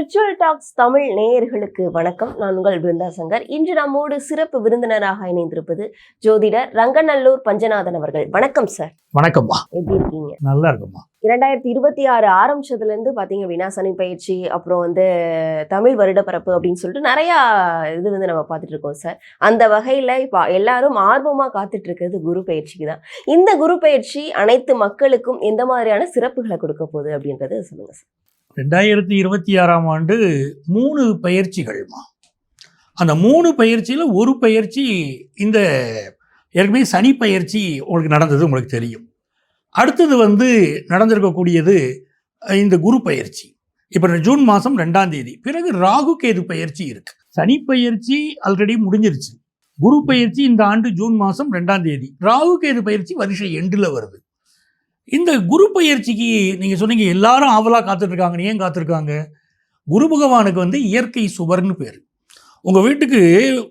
Spiritual tax Tamil நேயர்களுக்கு வணக்கம். நான் உங்கள் பிருந்தா சங்கர். இன்று நம்மோடு சிறப்பு விருந்தினராக இணைந்திருப்பது ஜோதிடர் ரங்கநல்லூர் பஞ்சநாதன் அவர்கள். வணக்கம் சார். வணக்கம்மா. எப்படி இருக்கீங்க? நல்லா இருக்குமா. 2026 ஆரம்பிச்சதுல இருந்து பாத்தீங்க அப்படின்னா சனி பயிற்சி, அப்புறம் தமிழ் வருடப்பிறப்பு அப்படின்னு சொல்லிட்டு நிறைய நம்ம பார்த்துட்டு இருக்கோம் சார். அந்த வகையில இப்ப எல்லாரும் ஆர்வமா காத்துட்டு இருக்கிறது குரு பயிற்சிக்கு தான். இந்த குரு பயிற்சி அனைத்து மக்களுக்கும் எந்த மாதிரியான சிறப்புகளை கொடுக்க போகுது அப்படின்றத சொல்லுங்க சார். 2026ஆம் ஆண்டு 3 பயிற்சிகள்மா. அந்த 3 பயிற்சியில் ஒரு பயிற்சி இந்த ஏற்கனவே சனி பயிற்சி உங்களுக்கு நடந்தது, உங்களுக்கு தெரியும். அடுத்தது நடந்திருக்கக்கூடியது இந்த குரு பயிற்சி. இப்போ ஜூன் மாதம் 2ஆம் தேதி. பிறகு ராகு கேது பயிற்சி இருக்கு. சனி பயிற்சி ஆல்ரெடி முடிஞ்சிருச்சு. குரு பயிற்சி இந்த ஆண்டு ஜூன் மாதம் 2ஆம் தேதி. ராகு கேது பயிற்சி வருஷம் எண்டில் வருது. இந்த குரு பயிற்சிக்கு நீங்கள் சொன்னீங்க எல்லாரும் ஆவலாக காத்துட்ருக்காங்க. ஏன் காத்திருக்காங்க? குரு பகவானுக்கு இயற்கை சுபர்னு பேர். உங்கள் வீட்டுக்கு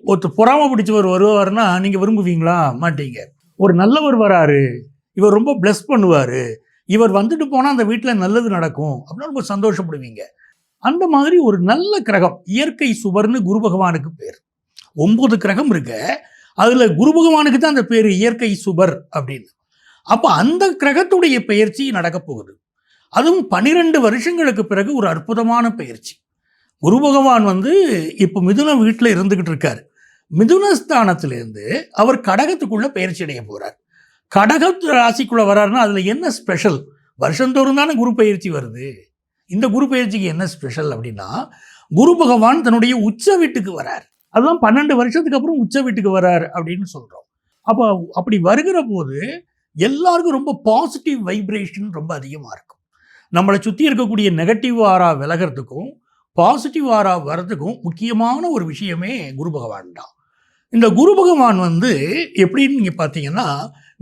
ஒருத்தர் பொறாம பிடிச்சவர் வருவார்னா நீங்கள் விரும்புவீங்களா? மாட்டீங்க. ஒரு நல்லவர் வராரு, இவர் ரொம்ப பிளஸ் பண்ணுவார், இவர் வந்துட்டு போனால் அந்த வீட்டில் நல்லது நடக்கும் அப்படின்னு ரொம்ப சந்தோஷப்படுவீங்க. அந்த மாதிரி ஒரு நல்ல கிரகம் இயற்கை சுபர்னு குரு பகவானுக்கு பேர். 9 கிரகம் இருக்க, அதில் குரு பகவானுக்கு தான் அந்த பேர் இயற்கை சுபர் அப்படின்னு. அப்போ அந்த கிரகத்துடைய பயிற்சி நடக்க போகுது. அதுவும் 12 வருஷங்களுக்கு பிறகு ஒரு அற்புதமான பயிற்சி. குரு பகவான் இப்போ மிதுன வீட்டில் இருந்துகிட்டு இருக்கார். மிதுனஸ்தானத்திலேருந்து அவர் கடகத்துக்குள்ள பயிற்சி அடைய போறார். கடகத்து ராசிக்குள்ள வர்றாருன்னா அதில் என்ன ஸ்பெஷல்? வருஷந்தோறும் தானே குரு பயிற்சி வருது. இந்த குரு பயிற்சிக்கு என்ன ஸ்பெஷல் அப்படின்னா, குரு பகவான் தன்னுடைய உச்ச வீட்டுக்கு வரார். அதுதான் 12 வருஷத்துக்கு அப்புறம் உச்ச வீட்டுக்கு வரார் அப்படின்னு சொல்றோம். அப்போ அப்படி வருகிற போது எல்லாருக்கும் ரொம்ப பாசிட்டிவ் வைப்ரேஷன் ரொம்ப அதிகமாக இருக்கும். நம்மளை சுற்றி இருக்கக்கூடிய நெகட்டிவ் ஆரா விலகிறதுக்கும் பாசிட்டிவ் ஆரா வர்றதுக்கும் முக்கியமான ஒரு விஷயமே குரு பகவான் தான். இந்த குரு பகவான் எப்படின்னு நீங்கள் பார்த்தீங்கன்னா,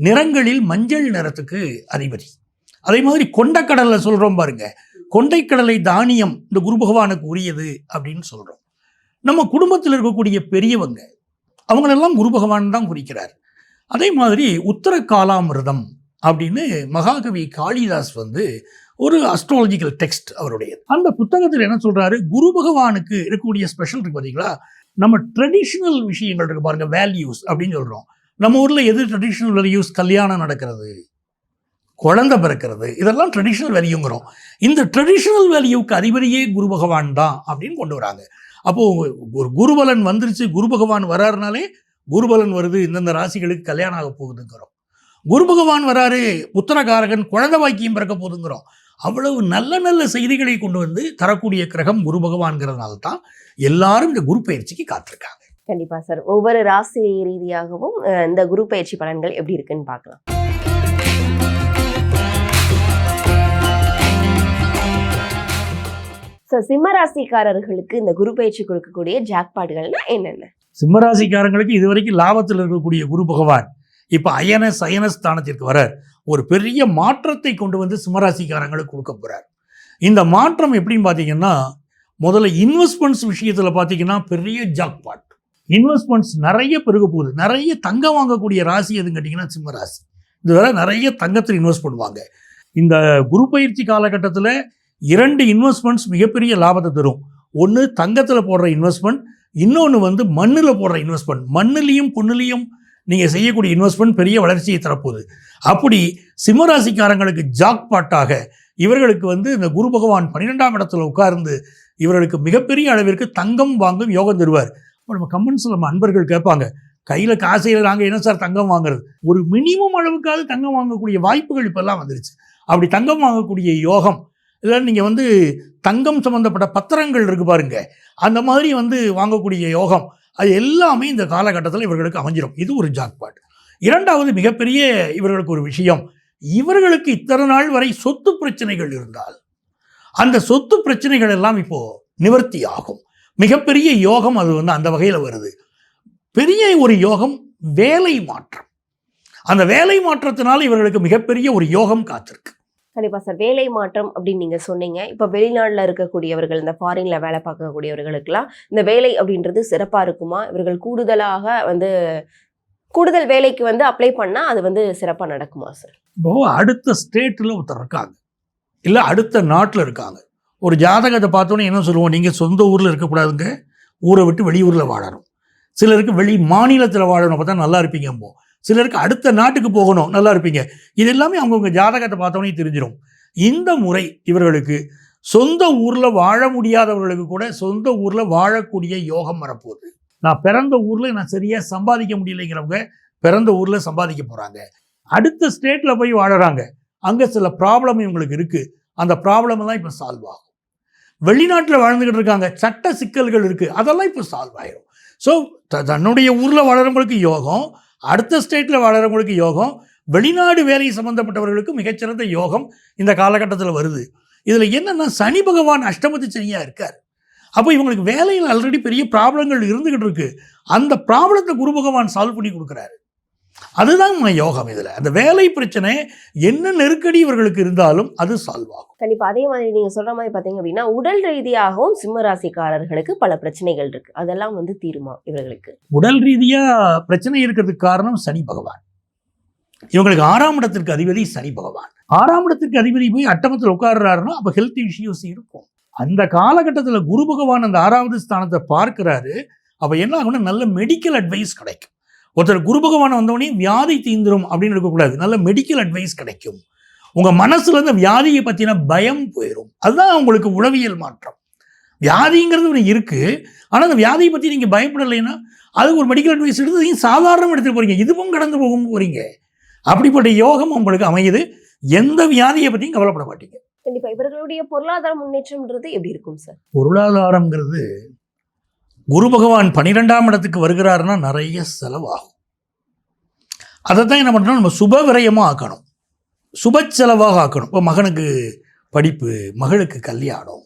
நிறங்களில் மஞ்சள் நிறத்துக்கு அதிபதி. அதே மாதிரி கொண்டைக்கடலை சொல்கிறோம் பாருங்க, கொண்டைக்கடலை தானியம் இந்த குரு பகவானுக்கு உரியது அப்படின்னு சொல்கிறோம். நம்ம குடும்பத்தில் இருக்கக்கூடிய பெரியவங்க அவங்களெல்லாம் குரு பகவான் தான் குறிக்கிறார். அதே மாதிரி உத்தர காலாமிருதம் அப்படின்னு மகாகவி காளிதாஸ் ஒரு அஸ்ட்ராலஜிக்கல் டெக்ஸ்ட் அவருடைய அந்த புத்தகத்தில் என்ன சொல்றாரு, குரு பகவானுக்கு இருக்கக்கூடிய ஸ்பெஷல் இருக்கு பார்த்தீங்களா. நம்ம ட்ரெடிஷ்னல் விஷயங்கள் இருக்கு பாருங்க, வேல்யூஸ் அப்படின்னு சொல்றோம். நம்ம ஊர்ல எது ட்ரெடிஷ்னல் வேல்யூஸ்? கல்யாணம் நடக்கிறது, குழந்தை பிறக்கிறது, இதெல்லாம் ட்ரெடிஷ்னல் வேல்யூங்கிறோம். இந்த ட்ரெடிஷ்னல் வேல்யூக்கு அதிபதியே குரு பகவான் தான் அப்படின்னு கொண்டு வராங்க. அப்போ ஒரு குருபலன் வந்துருச்சு, குரு பகவான் வர்றாருனாலே குருபலன் வருது, இந்தந்த ராசிகளுக்கு கல்யாணம் ஆக போகுதுங்கிறோம். குரு பகவான் வராரு, புத்திரகாரகன், குழந்தை வாக்கியம் பிறக்க போகுதுங்கிறோம். அவ்வளவு நல்ல நல்ல செய்திகளை கொண்டு தரக்கூடிய கிரகம் குரு பகவான்கிறதுனால தான் எல்லாரும் இந்த குரு பயிற்சிக்கு காத்திருக்காங்க. கண்டிப்பா சார். ஒவ்வொரு ராசி ரீதியாகவும் இந்த குரு பயிற்சி பலன்கள் எப்படி இருக்குன்னு பார்க்கலாம். சிம்மராசிக்காரர்களுக்கு இந்த குரு பயிற்சி கொடுக்கக்கூடிய ஜாக்பாட்கள்னா என்னென்ன? சிம்மராசிக்காரங்களுக்கு இதுவரைக்கும் லாபத்தில் இருக்கக்கூடிய குரு பகவான் இப்போ அயன ஸ்தானத்திற்கு வரார். ஒரு பெரிய மாற்றத்தை கொண்டு சிம்மராசிக்காரங்களுக்கு கொடுக்க போறார். இந்த மாற்றம் எப்படின்னு பார்த்தீங்கன்னா, முதல்ல இன்வெஸ்ட்மெண்ட்ஸ் விஷயத்தில் பார்த்தீங்கன்னா பெரிய ஜாக்பாட். இன்வெஸ்ட்மெண்ட்ஸ் நிறைய பெருக போகுது. நிறைய தங்கம் வாங்கக்கூடிய ராசி எதுன்னு கேட்டிங்கன்னா சிம்மராசி. இதுவரை நிறைய தங்கத்தில் இன்வெஸ்ட் பண்ணுவாங்க. இந்த குரு பயிற்சி காலகட்டத்தில் 2 இன்வெஸ்ட்மெண்ட்ஸ் மிகப்பெரிய லாபத்தை தரும். ஒன்று தங்கத்தில் போடுற இன்வெஸ்ட்மெண்ட், இன்னொன்று மண்ணில் போடுற இன்வெஸ்ட்மெண்ட். மண்ணிலையும் பொண்ணுலையும் நீங்கள் செய்யக்கூடிய இன்வெஸ்ட்மெண்ட் பெரிய வளர்ச்சியை தரப்போகுது. அப்படி சிம்மராசிக்காரங்களுக்கு ஜாக்பாட்டாக இவர்களுக்கு இந்த குரு பகவான் 12ஆம் இடத்துல உட்கார்ந்து இவர்களுக்கு மிகப்பெரிய அளவிற்கு தங்கம் வாங்கும் யோகம் தருவார். இப்போ நம்ம கமெண்ட்ஸில் நம்ம அன்பர்கள் கேட்பாங்க, கையில் காசையில் நாங்கள் என்ன சார் தங்கம் வாங்குறது? ஒரு மினிமம் அளவுக்காவது தங்கம் வாங்கக்கூடிய வாய்ப்புகள் இப்போல்லாம் வந்துருச்சு. அப்படி தங்கம் வாங்கக்கூடிய யோகம், இல்லை நீங்கள் தங்கம் சம்மந்தப்பட்ட பத்திரங்கள் இருக்குது பாருங்க, அந்த மாதிரி வாங்கக்கூடிய யோகம், அது எல்லாமே இந்த காலகட்டத்தில் இவர்களுக்கு அமைஞ்சிடும். இது ஒரு ஜாக்பாட். இரண்டாவது மிகப்பெரிய இவர்களுக்கு ஒரு விஷயம், இவர்களுக்கு இத்தனை நாள் வரை சொத்து பிரச்சனைகள் இருந்தால் அந்த சொத்து பிரச்சனைகள் எல்லாம் இப்போ நிவர்த்தி ஆகும். மிகப்பெரிய யோகம் அது அந்த வகையில் வருது. பெரிய ஒரு யோகம் வேலை மாற்றம். அந்த வேலை மாற்றத்தினால் இவர்களுக்கு மிகப்பெரிய ஒரு யோகம் காத்திருக்கு. கண்டிப்பா சார். வேலை மாற்றம் அப்படின்னு நீங்க சொன்னீங்க. இப்ப வெளிநாட்டுல இருக்கக்கூடியவர்கள், இந்த ஃபாரின்ல வேலை பார்க்கக்கூடியவர்களுக்கெல்லாம் இந்த வேலை அப்படின்றது சிறப்பா இருக்குமா? இவர்கள் கூடுதலாக கூடுதல் வேலைக்கு அப்ளை பண்ணா அது சிறப்பா நடக்குமா சார்? இப்போ அடுத்த ஸ்டேட்ல ஒருத்தர் இருக்காங்க, இல்லை அடுத்த நாட்டில் இருக்காங்க, ஒரு ஜாதகத்தை பார்த்தோன்னே என்ன சொல்லுவோம், நீங்கள் சொந்த ஊரில் இருக்கக்கூடாதுங்க, ஊரை விட்டு வெளியூரில் வாழணும். சிலருக்கு வெளி மாநிலத்தில் வாழணும், அப்போ தான் நல்லா இருப்பீங்கம்போ. சிலருக்கு அடுத்த நாட்டுக்கு போகணும், நல்லா இருப்பீங்க. இது எல்லாமே அவங்கவுங்க ஜாதகத்தை பார்த்தோன்னே தெரிஞ்சிடும். இந்த முறை இவர்களுக்கு சொந்த ஊரில் வாழ முடியாதவர்களுக்கு கூட சொந்த ஊரில் வாழக்கூடிய யோகம் வரப்போகுது. நான் பிறந்த ஊரில் நான் சரியாக சம்பாதிக்க முடியலைங்கிறவங்க பிறந்த ஊரில் சம்பாதிக்க போகிறாங்க. அடுத்த ஸ்டேட்டில் போய் வாழறாங்க, அங்கே சில ப்ராப்ளம் இவங்களுக்கு இருக்குது, அந்த ப்ராப்ளம் எல்லாம் இப்போ சால்வ் ஆகும். வெளிநாட்டில் வாழ்ந்துக்கிட்டு இருக்காங்க, சட்ட சிக்கல்கள் இருக்குது, அதெல்லாம் இப்போ சால்வ் ஆகிடும். ஸோ தன்னுடைய ஊரில் வாழறவங்களுக்கு யோகம், அடுத்த ஸ்டேட்டில் வாழறவங்களுக்கு யோகம், வெளிநாடு வேலை சம்பந்தப்பட்டவர்களுக்கு மிகச்சிறந்த யோகம் இந்த காலகட்டத்தில் வருது. இதில் என்னென்னா சனி பகவான் அஷ்டமத்து சனியாக இருக்கார். அப்போ இவங்களுக்கு வேலையில் ஆல்ரெடி பெரிய ப்ராப்ளங்கள் இருந்துக்கிட்டு இருக்கு, அந்த ப்ராப்ளத்தை குரு பகவான் சால்வ் பண்ணி கொடுக்குறாரு. அதுதான் யோகம். இதில் அந்த வேலை பிரச்சனை என்ன நெருக்கடி இவர்களுக்கு இருந்தாலும் அது சால்வ் ஆகும். கண்டிப்பா. அதே மாதிரி நீங்க சொல்ற மாதிரி பாத்தீங்க அப்படின்னா உடல் ரீதியாகவும் சிம்ம ராசிக்காரர்களுக்கு பல பிரச்சனைகள் இருக்கு, அதெல்லாம் வந்து தீருமா இவர்களுக்கு? உடல் ரீதியா பிரச்சனை இருக்கிறதுக்கு காரணம் சனி பகவான். இவங்களுக்கு 6ஆம் இடத்திற்கு அதிபதி சனி பகவான். 6ஆம் இடத்திற்கு அதிபதி போய் அட்டமத்தில் உட்கார்றாருன்னா அப்போ ஹெல்த் இஷ்யூஸ் இருக்கும். அந்த காலகட்டத்தில் குரு பகவான் அந்த 6வது ஸ்தானத்தை பார்க்கிறாரு. அப்போ என்ன ஆகும்னா நல்ல மெடிக்கல் அட்வைஸ் கிடைக்கும். ஒருத்தர் குரு பகவான் வந்தோடனே வியாதி தீந்துரும் அப்படின்னு இருக்கக்கூடாது, நல்ல மெடிக்கல் அட்வைஸ் கிடைக்கும். உங்கள் மனசுல இருந்து வியாதியை பற்றின பயம் போயிடும். அதுதான் உங்களுக்கு உளவியல் மாற்றம். வியாதிங்கிறது ஒன்று இருக்குது, ஆனால் அந்த வியாதியை பற்றி நீங்கள் பயப்படலைன்னா அது ஒரு மெடிக்கல் அட்வைஸ் எடுத்து நீங்கள் சாதாரணமாக எடுத்துகிட்டு போகிறீங்க, இதுவும் கடந்து போகும் போகிறீங்க. அப்படிப்பட்ட யோகம் உங்களுக்கு அமையுது, எந்த வியாதியை பற்றியும் கவலைப்பட மாட்டீங்க. கண்டிப்பா. இவர்களுடைய பொருளாதார முன்னேற்றம்ன்றது எப்படி இருக்கும் சார்? பொருளாதாரங்கிறது குரு பகவான் 12ஆம் இடத்துக்கு வருகிறாருன்னா நிறைய செலவாகும். அதை தான் என்ன பண்ணுறோம், நம்ம சுப விரயமாக ஆக்கணும், சுப செலவாக ஆக்கணும். இப்போ மகனுக்கு படிப்பு, மகளுக்கு கல்யாணம்,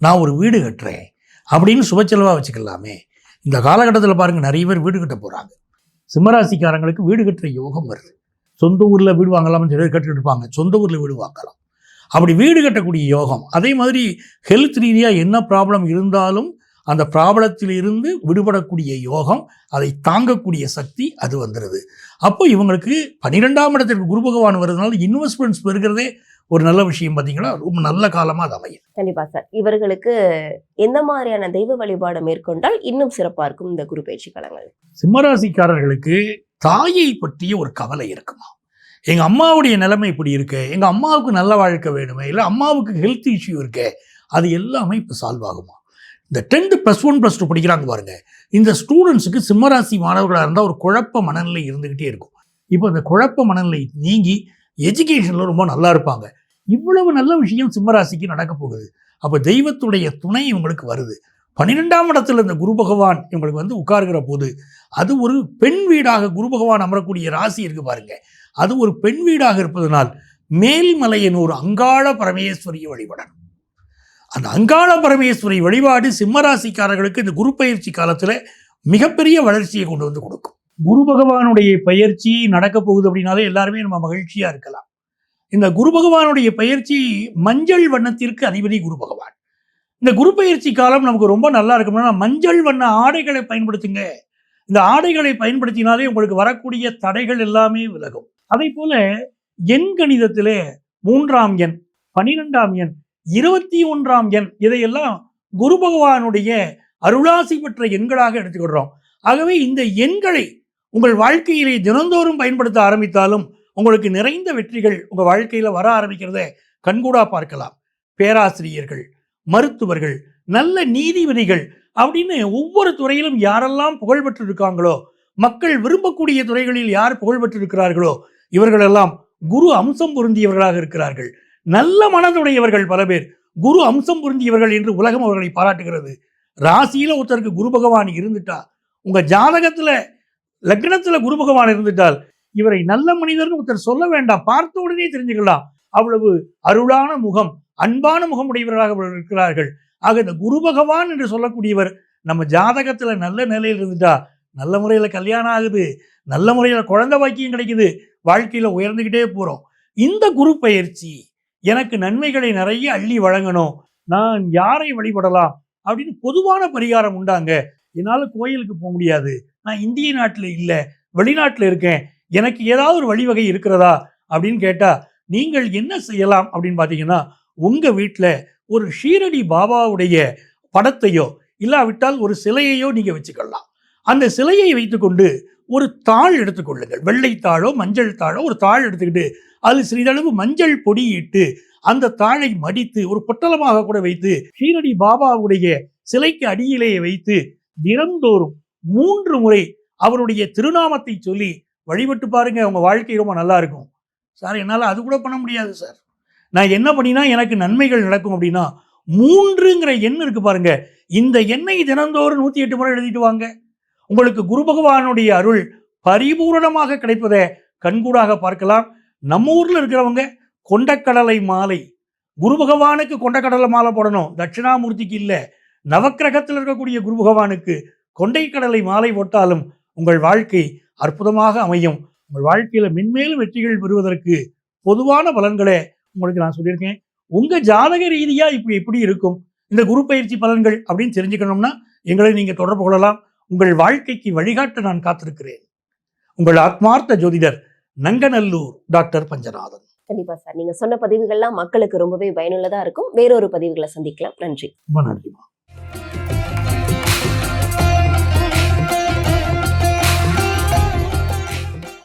நான் ஒரு வீடு கட்டுறேன் அப்படின்னு சுப செலவாக வச்சுக்கலாமே. இந்த காலகட்டத்தில் பாருங்கள் நிறைய பேர் வீடு கட்ட போகிறாங்க. சிம்மராசிக்காரங்களுக்கு வீடு கட்டுற யோகம் வருது. சொந்த ஊரில் வீடு வாங்கலாம்னு சொல்லி கட்டிட்டு இருப்பாங்க, சொந்த ஊரில் வீடு வாங்கலாம். அப்படி வீடு கட்டக்கூடிய யோகம். அதே மாதிரி ஹெல்த் ரீதியாக என்ன ப்ராப்ளம் இருந்தாலும் அந்த ப்ராப்ளத்தில் இருந்து விடுபடக்கூடிய யோகம், அதை தாங்கக்கூடிய சக்தி அது வந்துடுது. அப்போ இவங்களுக்கு 12ஆம் இடத்திற்கு குரு பகவான் வருதுனால இன்வெஸ்ட்மெண்ட்ஸ் பெறுகிறதே ஒரு நல்ல விஷயம். பார்த்தீங்களா, ரொம்ப நல்ல காலமாக அது அமையும். கண்டிப்பா சார். இவர்களுக்கு எந்த மாதிரியான தெய்வ வழிபாடு மேற்கொண்டால் இன்னும் சிறப்பாக இருக்கும் இந்த குரு பயிற்சி காலங்கள்? சிம்மராசிக்காரர்களுக்கு தாயை பற்றிய ஒரு கவலை இருக்குமா, எங்கள் அம்மாவுடைய நிலைமை இப்படி இருக்கு, எங்கள் அம்மாவுக்கு நல்ல வாழ்க்கை வேணுமே, இல்லை அம்மாவுக்கு ஹெல்த் இஷ்யூ இருக்கே, அது எல்லாமே இப்போ சால்வ் ஆகுமா. இந்த 10th +1 +2 படிக்கிறாங்க பாருங்க, இந்த ஸ்டூடெண்ட்ஸுக்கு சிம்மராசி மாணவர்களாக இருந்தால் ஒரு குழப்ப மனநிலை இருந்துக்கிட்டே இருக்கும். இப்போ அந்த குழப்ப மனநிலை நீங்கி எஜுகேஷனில் ரொம்ப நல்லா இருப்பாங்க. இவ்வளவு நல்ல விஷயம் சிம்மராசிக்கு நடக்க போகுது. அப்போ தெய்வத்துடைய துணை இவங்களுக்கு வருது. 12ஆம் இடத்துல இந்த குரு பகவான் இவங்களுக்கு வந்து உட்கார்கிற போது அது ஒரு பெண் வீடாக குரு பகவான் அமரக்கூடிய ராசி இருக்கு பாருங்க, அது ஒரு பெண் வீடாக இருப்பதனால் மேல்மலையனூர் அங்காள பரமேஸ்வரியை வழிபடணும். அந்த அங்காள பரமேஸ்வரி வழிபாடு சிம்மராசிக்காரர்களுக்கு இந்த குரு பயிற்சி காலத்தில் மிகப்பெரிய வளர்ச்சியை கொண்டு வந்து கொடுக்கும். குரு பகவானுடைய பயிற்சி நடக்க போகுது அப்படின்னாலே எல்லாருமே நம்ம மகிழ்ச்சியாக இருக்கலாம். இந்த குரு பகவானுடைய பயிற்சி மஞ்சள் வண்ணத்திற்கு அதிபதி குரு பகவான். இந்த குரு பயிற்சி காலம் நமக்கு ரொம்ப நல்லா இருக்கணும்னா மஞ்சள் வண்ண ஆடைகளை பயன்படுத்துங்க. இந்த ஆடைகளை பயன்படுத்தினாலே உங்களுக்கு வரக்கூடிய தடைகள் எல்லாமே விலகும். அதே போல எண் கணிதத்திலே 3ஆம் எண், 12ஆம் எண், 21ஆம் எண், இதையெல்லாம் குரு பகவானுடைய அருளாசி பெற்ற எண்களாக எடுத்துக்கிடுறோம். ஆகவே இந்த எண்களை உங்கள் வாழ்க்கையிலே தினந்தோறும் பயன்படுத்த ஆரம்பித்தாலும் உங்களுக்கு நிறைந்த வெற்றிகள் உங்கள் வாழ்க்கையில் வர ஆரம்பிக்கிறத கண்கூடா பார்க்கலாம். பேராசிரியர்கள், மருத்துவர்கள், நல்ல நீதிபதிகள் அப்படின்னு ஒவ்வொரு துறையிலும் யாரெல்லாம் புகழ்பெற்று இருக்காங்களோ, மக்கள் விரும்பக்கூடிய துறைகளில் யார் புகழ்பெற்று இருக்கிறார்களோ இவர்களெல்லாம் குரு அம்சம் பொருந்தியவர்களாக இருக்கிறார்கள். நல்ல மனதுடையவர்கள் பல பேர், குரு அம்சம் பொருந்தியவர்கள் என்று உலகம் அவர்களை பாராட்டுகிறது. ராசியில ஒருத்தருக்கு குரு பகவான் இருந்துட்டா, உங்க ஜாதகத்துல லக்னத்துல குரு பகவான் இருந்துட்டால் இவரை நல்ல மனிதர்னு ஒருத்தர் சொல்ல வேண்டாம், பார்த்த உடனே தெரிஞ்சுக்கலாம். அவ்வளவு அருளான முகம், அன்பான முகம் உடையவர்களாக இருக்கிறார்கள். ஆக இந்த குரு பகவான் என்று சொல்லக்கூடியவர் நம்ம ஜாதகத்துல நல்ல நிலையில் இருந்துட்டா நல்ல முறையில கல்யாணம் ஆகுது, நல்ல முறையில குழந்தை பாக்கியம் கிடைக்குது, வாழ்க்கையில உயர்ந்துகிட்டே போறோம். இந்த குரு பயிற்சி எனக்கு நன்மைகளை நிறைய அள்ளி வழங்கணும், நான் யாரை வழிபடலாம் அப்படின்னு பொதுவான பரிகாரம் உண்டாங்க. என்னால் கோயிலுக்கு போக முடியாது, நான் இந்திய நாட்டில் இல்லை, வெளிநாட்டில் இருக்கேன், எனக்கு ஏதாவது ஒரு வழிவகை இருக்கிறதா அப்படின்னு கேட்டால் நீங்கள் என்ன செய்யலாம் அப்படின்னு பார்த்தீங்கன்னா, உங்கள் வீட்டில் ஒரு ஷீரடி பாபாவுடைய படத்தையோ இல்லாவிட்டால் ஒரு சிலையையோ நீங்க வச்சுக்கலாம். அந்த சிலையை வைத்துக்கொண்டு ஒரு தாள் எடுத்துக்கொள்ளுங்கள். வெள்ளை தாளோ மஞ்சள் தாளோ ஒரு தாள் எடுத்துக்கிட்டு அதில் சிறிதளவு மஞ்சள் பொடியிட்டு அந்த தாளை மடித்து ஒரு பொட்டலமாக கூட வைத்து ஷீரடி பாபாவுடைய சிலைக்கு அடியிலேயே வைத்து தினந்தோறும் 3 முறை அவருடைய திருநாமத்தை சொல்லி வழிபட்டு பாருங்க. உங்க வாழ்க்கை ரொம்ப நல்லா இருக்கும். சார், என்னால் அது கூட பண்ண முடியாது சார், நான் என்ன பண்ணினா எனக்கு நன்மைகள் நடக்கும் அப்படின்னா 3ங்கிற எண் இருக்கு பாருங்க. இந்த எண்ணை தினந்தோறும் 108 முறை எழுதிட்டு வாங்க. உங்களுக்கு குரு பகவானுடைய அருள் பரிபூரணமாக கிடைப்பதை கண்கூடாக பார்க்கலாம். நம்ம ஊர்ல இருக்கிறவங்க கொண்டக்கடலை மாலை, குரு பகவானுக்கு கொண்டக்கடலை மாலை போடணும், தட்சிணாமூர்த்திக்கு இல்ல. நவக்கிரகத்தில் இருக்கக்கூடிய குரு பகவானுக்கு கொண்டைக்கடலை மாலை போட்டாலும் உங்கள் வாழ்க்கை அற்புதமாக அமையும். உங்கள் வாழ்க்கையில மென்மேலும் வெற்றிகள் பெறுவதற்கு பொதுவான பலன்களை உங்களுக்கு நான் சொல்லியிருக்கேன். உங்க ஜாதக ரீதியா இப்படி எப்படி இருக்கும் இந்த குரு பயிற்சி பலன்கள் அப்படின்னு தெரிஞ்சுக்கணும்னா எங்களை நீங்க தொடர்பு கொள்ளலாம். உங்கள் வாழ்க்கைக்கு வழிகாட்ட நான் காத்திருக்கிறேன். உங்கள் ஆத்மார்த்த ஜோதிடர் நங்கநல்லூர் டாக்டர் பஞ்சநாதன். கண்டிப்பா சார், நீங்க சொன்ன பதிவுகள்லாம் மக்களுக்கு ரொம்பவே பயனுள்ளதா இருக்கும். வேறொரு பதிவுகளை சந்திக்கலாம். நன்றி. ரொம்ப நன்றிமா.